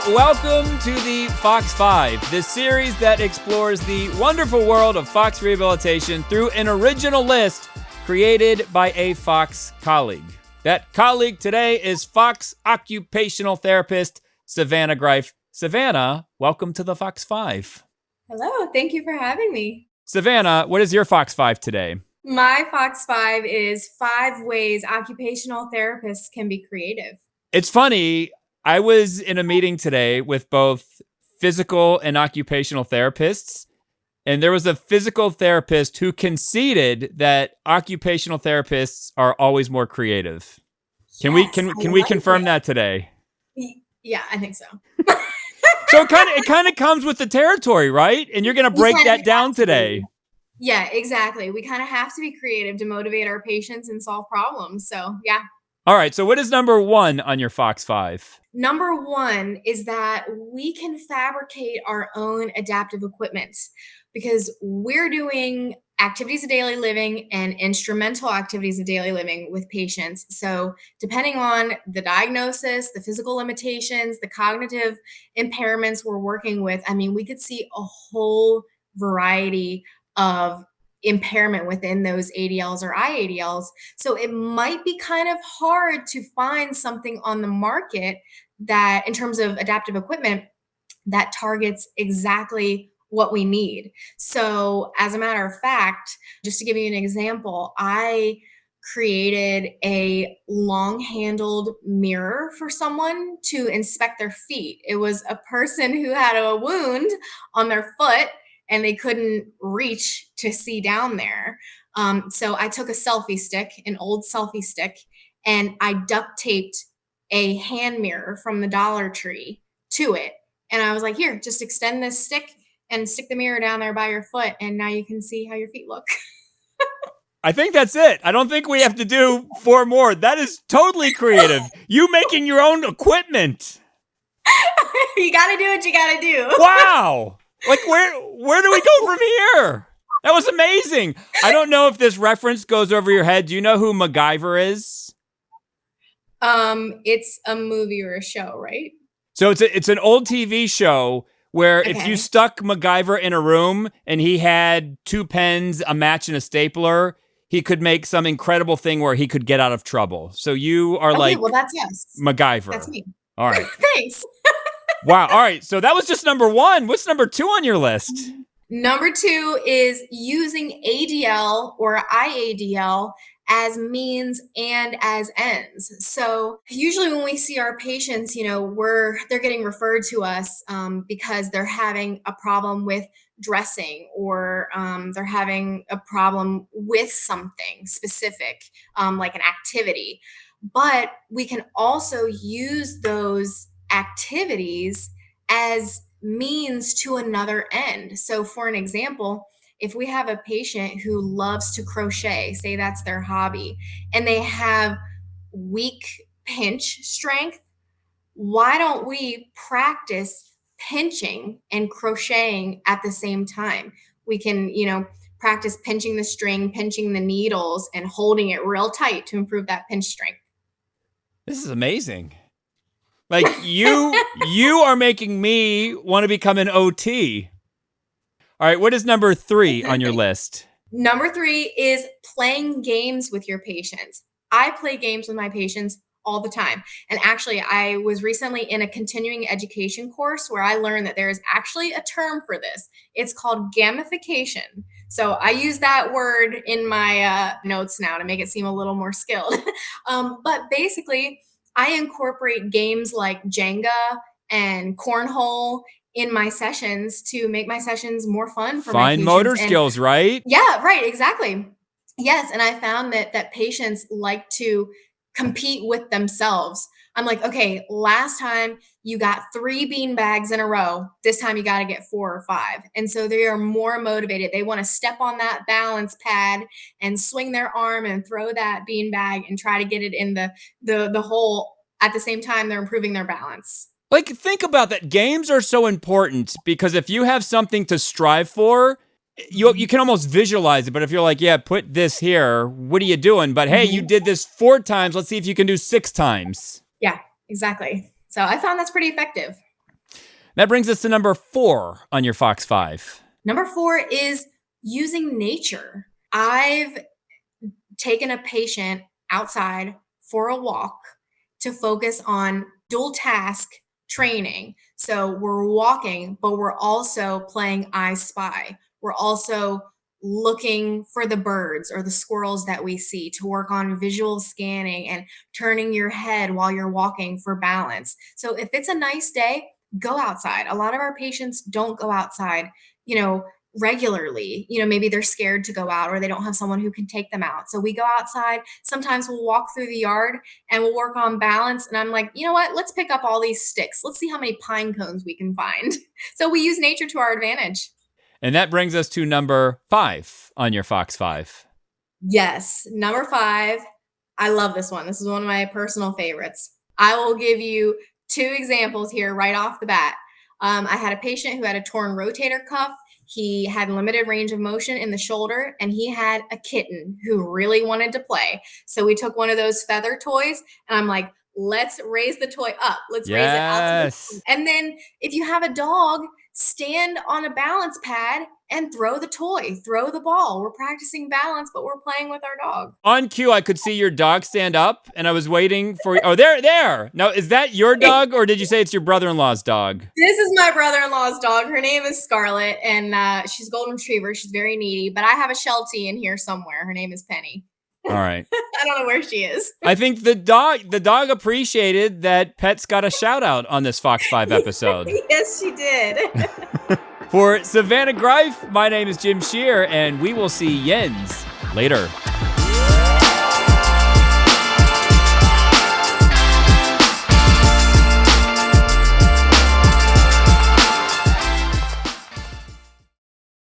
welcome to the Fox 5, the series that explores the wonderful world of Fox rehabilitation through an original list created by a Fox colleague. That colleague today is Fox occupational therapist Savanna Grife. Savanna, welcome to the Fox 5. Hello, thank you for having me. Savanna, what is your Fox 5 today? My Fox 5 is 5 ways occupational therapists can be creative. It's funny, I was in a meeting today with both physical and occupational therapists, and there was a physical therapist who conceded that occupational therapists are always more creative. Can we confirm that today? Yeah, I think so. So it kind of comes with the territory, right? And you're going to break that down today. Yeah, exactly. We kind of have to be creative to motivate our patients and solve problems. So, yeah. All right. So what is number 1 on your Fox 5? Number 1 is that we can fabricate our own adaptive equipment because we're doing activities of daily living and instrumental activities of daily living with patients. So depending on the diagnosis, the physical limitations, the cognitive impairments we're working with, we could see a whole variety of impairment within those ADLs or IADLs. So it might be kind of hard to find something on the market that, in terms of adaptive equipment, that targets exactly what we need. So as a matter of fact, just to give you an example, I created a long-handled mirror for someone to inspect their feet. It was a person who had a wound on their foot and they couldn't reach to see down there. So I took a selfie stick, an old selfie stick, and I duct taped a hand mirror from the Dollar Tree to it. And I was like, here, just extend this stick and stick the mirror down there by your foot, and now you can see how your feet look. I think that's it. I don't think we have to do 4 more. That is totally creative. You making your own equipment. You got to do what you got to do. Wow. Like, where do we go from here? That was amazing. I don't know if this reference goes over your head. Do you know who MacGyver is? It's a movie or a show, right? So it's an old TV show where if you stuck MacGyver in a room and he had 2 pens, a match, and a stapler, he could make some incredible thing where he could get out of trouble. So you are that's yes. MacGyver. That's me. All right. Thanks. Wow. All right. So that was just number 1. What's number 2 on your list? Number 2 is using ADL or IADL as means and as ends. So usually when we see our patients, they're getting referred to us because they're having a problem with dressing or they're having a problem with something specific, like an activity. But we can also use those activities as means to another end. So for an example, if we have a patient who loves to crochet, say that's their hobby, and they have weak pinch strength, why don't we practice pinching and crocheting at the same time? We can, practice pinching the string, pinching the needles, and holding it real tight to improve that pinch strength. This is amazing. Like you are making me want to become an OT. All right, what is number 3 on your list? Number 3 is playing games with your patients. I play games with my patients all the time. And actually, I was recently in a continuing education course where I learned that there is actually a term for this. It's called gamification. So I use that word in my notes now to make it seem a little more skilled. But basically, I incorporate games like Jenga and cornhole in my sessions to make my sessions more fun for my patients. Fine motor skills, right? Yeah, right, exactly. Yes, and I found that patients like to compete with themselves. I'm like, okay, last time you got 3 bean bags in a row. This time you got to get 4 or 5. And so they are more motivated. They want to step on that balance pad and swing their arm and throw that bean bag and try to get it in the hole. At the same time, they're improving their balance. Like, think about that. Games are so important because if you have something to strive for, you can almost visualize it. But if you're like, yeah, put this here, what are you doing? But hey, you did this 4 times. Let's see if you can do 6 times. Yeah, exactly. So I found that's pretty effective. That brings us to number 4 on your Fox 5. Number 4 is using nature. I've taken a patient outside for a walk to focus on dual task training. So we're walking, but we're also playing I Spy. We're also looking for the birds or the squirrels that we see to work on visual scanning and turning your head while you're walking for balance. So if it's a nice day, go outside. A lot of our patients don't go outside, regularly. Maybe they're scared to go out or they don't have someone who can take them out. So we go outside. Sometimes we'll walk through the yard and we'll work on balance. And I'm like, you know what? Let's pick up all these sticks. Let's see how many pine cones we can find. So we use nature to our advantage. And that brings us to number 5 on your Fox 5. Yes. Number 5. I love this one. This is one of my personal favorites. I will give you 2 examples here right off the bat. I had a patient who had a torn rotator cuff. He had limited range of motion in the shoulder, and he had a kitten who really wanted to play. So we took one of those feather toys, and I'm like, let's raise the toy up. Let's raise it up. And then if you have a dog, stand on a balance pad and throw the toy, throw the ball. We're practicing balance, but we're playing with our dog. On cue, I could see your dog stand up, and I was waiting for... Oh, there. Now, is that your dog, or did you say it's your brother-in-law's dog? This is my brother-in-law's dog. Her name is Scarlett, and she's a golden retriever. She's very needy, but I have a Sheltie in here somewhere. Her name is Penny. All right. I don't know where she is. I think the dog appreciated that Pets got a shout-out on this Fox 5 episode. Yes, she did. For Savanna Grife, my name is Jim Shear, and we will see Jens later.